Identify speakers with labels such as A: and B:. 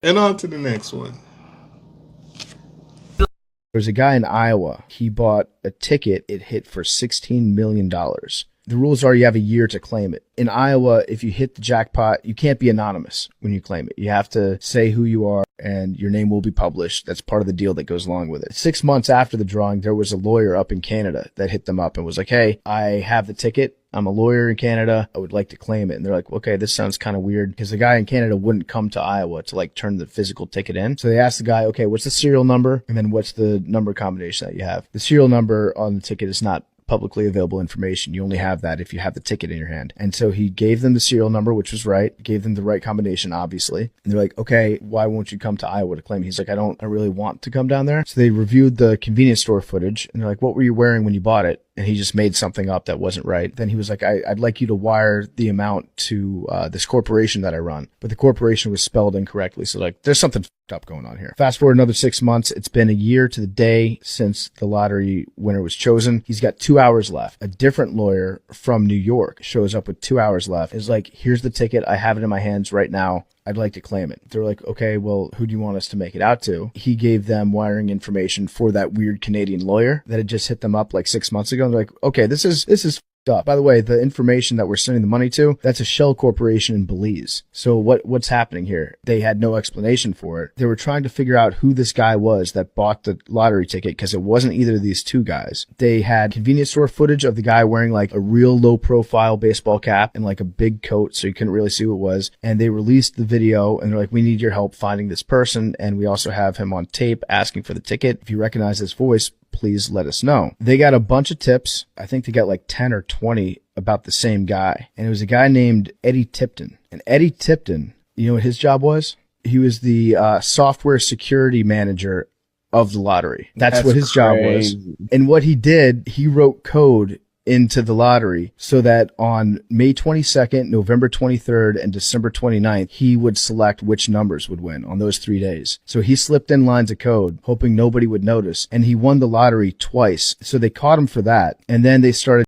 A: And on to the next one.
B: There's a guy in Iowa. He bought a ticket. It hit for $16 million. The rules are you have a year to claim it. In Iowa, if you hit the jackpot, you can't be anonymous when you claim it. You have to say who you are and your name will be published. That's part of the deal that goes along with it. 6 months after the drawing, there was a lawyer up in Canada that hit them up and was like, hey, I have the ticket. I'm a lawyer in Canada. I would like to claim it. And they're like, okay, this sounds kind of weird because the guy in Canada wouldn't come to Iowa to like turn the physical ticket in. So they asked the guy, okay, what's the serial number? And then what's the number combination that you have? The serial number on the ticket is not publicly available information. You only have that if you have the ticket in your hand. And so he gave them the serial number, which was right, gave them the right combination, obviously. And they're like, okay, why won't you come to Iowa to claim? He's like, I really want to come down there. So they reviewed the convenience store footage and they're like, what were you wearing when you bought it? And he just made something up that wasn't right. Then he was like, I'd like you to wire the amount to this corporation that I run. But the corporation was spelled incorrectly. So like, there's something fucked up going on here. Fast forward another 6 months. It's been a year to the day since the lottery winner was chosen. He's got 2 hours left. A different lawyer from New York shows up with 2 hours left. Is like, here's the ticket. I have it in my hands right now. I'd like to claim it. They're like, okay, well, who do you want us to make it out to? He gave them wiring information for that weird Canadian lawyer that had just hit them up like 6 months ago. And they're like, okay, this is up. By the way, the information that we're sending the money to, that's a shell corporation in Belize. So what's happening here? They had no explanation for it. They were trying to figure out who this guy was that bought the lottery ticket because it wasn't either of these two guys. They had convenience store footage of the guy wearing like a real low profile baseball cap and like a big coat so you couldn't really see who it was. And they released the video and they're like, we need your help finding this person. And we also have him on tape asking for the ticket. If you recognize his voice, please let us know. They got a bunch of tips. I think they got like 10 or 20 about the same guy. And it was a guy named Eddie Tipton. And Eddie Tipton, you know what his job was? He was the software security manager of the lottery. That's what his job was. And what he did, he wrote code into the lottery so that on May 22nd, November 23rd, and December 29th, he would select which numbers would win on those 3 days. So he slipped in lines of code, hoping nobody would notice, and he won the lottery twice. So they caught him for that. And then they started